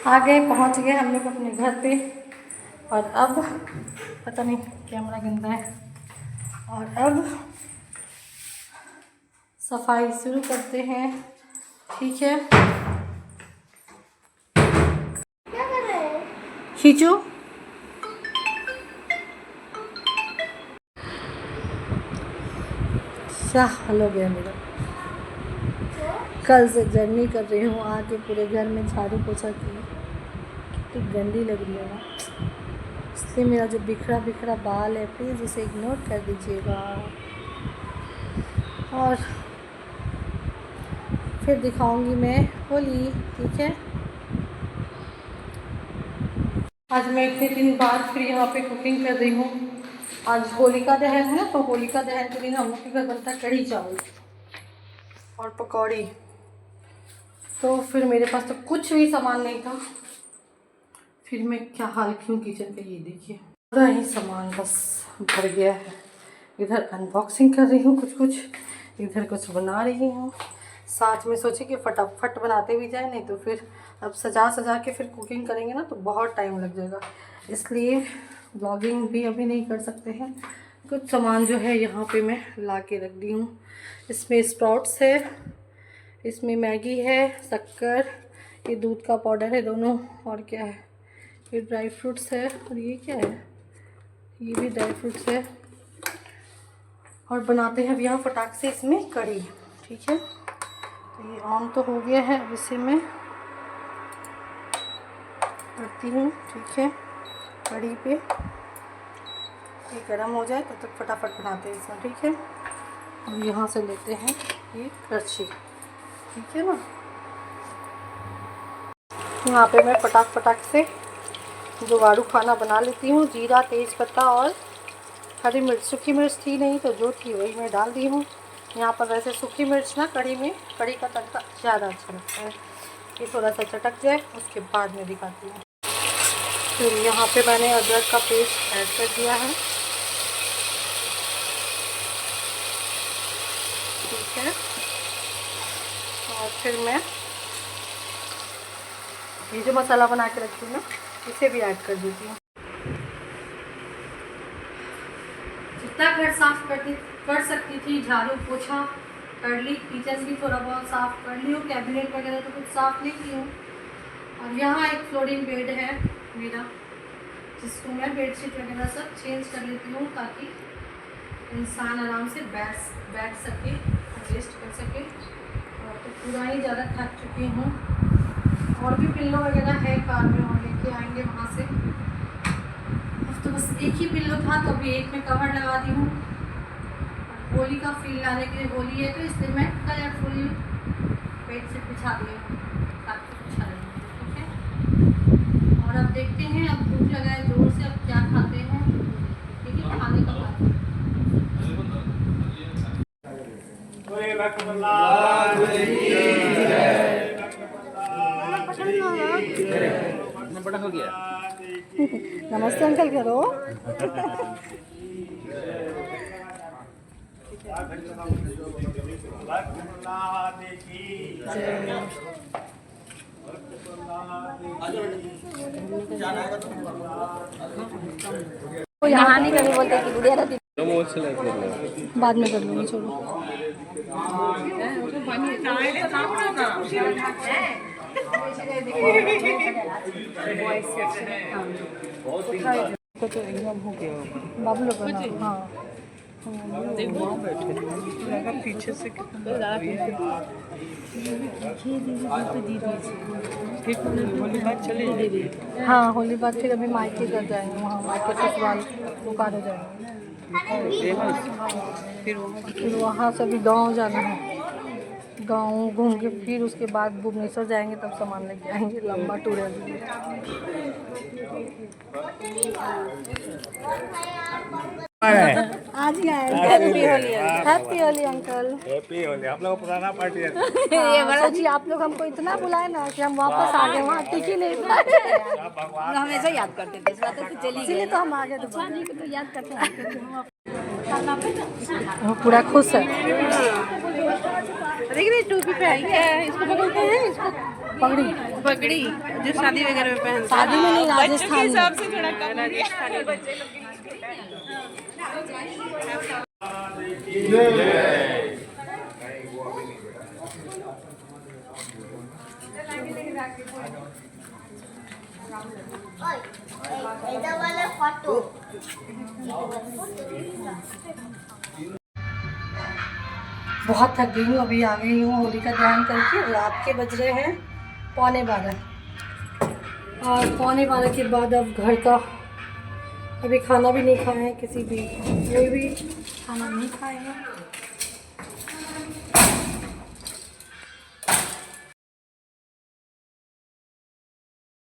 आ गए, पहुँच गए हम लोग अपने घर पे। और अब पता नहीं कैमरा गंदा है। और अब सफाई शुरू करते हैं। ठीक है, क्या कर रहे हो? खींचो। क्या हाल हो गया मेरा। कल से जर्नी कर रही हूँ, आके पूरे घर में झाड़ू पोछा की, कितनी गंदी लग रही है ना। इसलिए मेरा जो बिखरा बिखरा बाल है, प्लीज़ उसे इग्नोर कर दीजिएगा। और फिर दिखाऊंगी मैं होली। ठीक है, आज मैं इतने दिन बाद फिर यहाँ पे कुकिंग कर रही हूँ। आज होलिका दहन है ना, तो होलिका दहन के दिन हम लोग के घर बनता है कढ़ी चावल और पकौड़ी। तो फिर मेरे पास तो कुछ भी सामान नहीं था। फिर मैं क्या हाल क्यों किचन पे, ये देखिए पूरा ही सामान बस भर गया है। इधर अनबॉक्सिंग कर रही हूँ कुछ, इधर कुछ बना रही हूँ। साथ में सोचे कि फटाफट बनाते भी जाए, नहीं तो फिर अब सजा सजा के फिर कुकिंग करेंगे ना तो बहुत टाइम लग जाएगा। इसलिए ब्लॉगिंग भी अभी नहीं कर सकते हैं। कुछ सामान जो है यहाँ पे मैं ला के रख दी हूँ। इसमें स्प्राउट्स है, इसमें मैगी है, शक्कर, ये दूध का पाउडर है दोनों, और क्या है, ये ड्राई फ्रूट्स है, और ये क्या है, ये भी ड्राई फ्रूट्स है। और बनाते हैं अब यहाँ फटाक से इसमें कढ़ी। ठीक है, तो ये ऑन तो हो गया है, अब इसे मैं करती हूँ। ठीक है, कढ़ी पे ये गर्म हो जाए तब तक फटाफट बनाते हैं इसमें। ठीक है, और यहाँ से लेते हैं ये करछी। ठीक है ना, यहाँ पे मैं फटाक से जुगाड़ू खाना बना लेती हूँ। जीरा, तेज पत्ता और हरी मिर्च, सूखी मिर्च थी नहीं तो जो थी वही मैं डाल दी हूँ। यहाँ पर वैसे सूखी मिर्च ना कढ़ी में, कढ़ी का तड़का ज़्यादा अच्छा लगता है। ये थोड़ा सा चटक जाए उसके बाद में दिखाती हूँ। फिर यहाँ पे मैंने अदरक का पेस्ट ऐड कर दिया है। ठीक है, और फिर मैं ये जो मसाला बना के रखी हूँ ना, इसे भी ऐड कर देती हूँ। जितना घर साफ कर सकती थी, झाड़ू पोछा कर ली, किचन भी थोड़ा बहुत साफ कर ली हूँ, कैबिनेट वगैरह तो कुछ साफ नहीं की हूँ। और यहाँ एक फ्लोरिंग बेड है मेरा, जिसको मैं बेडशीट वगैरह सब चेंज कर लेती हूँ ताकि इंसान आराम से बैठ सके, रेस्ट कर सके। और तो पूरा ही ज़्यादा थक चुकी हूँ। और भी पिल्लो वगैरह है कार में, और लेके आएंगे वहाँ से। अब तो बस एक ही पिल्लो था तो अभी एक में कवर लगा दी हूँ। होली का फील लाने के लिए, होली है तो इसलिए मैं कलरफुल बेडशीट बिछा दी हूँ ताकि अच्छा लगे। ठीक है, और अब देखते हैं, अब भूख लगा है जोर से, अब क्या खाते हैं। ठीक है, खाने का बात हो गया। नमस्ते अंकल करो। नहाने का भी बोलते कि गुड़िया रहती, बाद में कर लूँगी, छोड़ो। बाबू लोग का नाम, हाँ पीछे से हाँ, होली बाद फिर अभी मायके कर जाएंगे, वहाँ मायके ससुराल बुखार हो जाएंगे, फिर वहाँ से भी गांव जाना है, गांव घूम के फिर उसके बाद भुवनेश्वर जाएंगे, तब सामान लेके आएंगे, लंबा टूर है अभी। आज ही आए। Happy Holi uncle. Happy Holi. आप लोग पुराना पार्टी है। ये बड़ा जी, आप लोग हमको इतना बुलाए ना कि हम वापस आ गए, वहाँ टिक ही नहीं पाए। हमेशा याद करते थे, इस बात तो चली इसीलिए तो हम आ गए, तो याद करते हैं। वो पूरा खुश है। देखिए टोपी पहन के इसको बोलते हैं, इसको पगड़ी, पगड़ी जो शादी वगैरह में पहनते शादी में नहीं, राजस्थान में। हिसाब से थोड़ा कम राजस्थानी बच्चे बहुत थक गई हूँ, अभी आ गई हूँ होली का ध्यान करके। रात के बज रहे हैं 11:15 और 11:15 के बाद अब घर का, अभी खाना भी नहीं खाए हैं, किसी भी कोई भी खाना नहीं खाए हैं।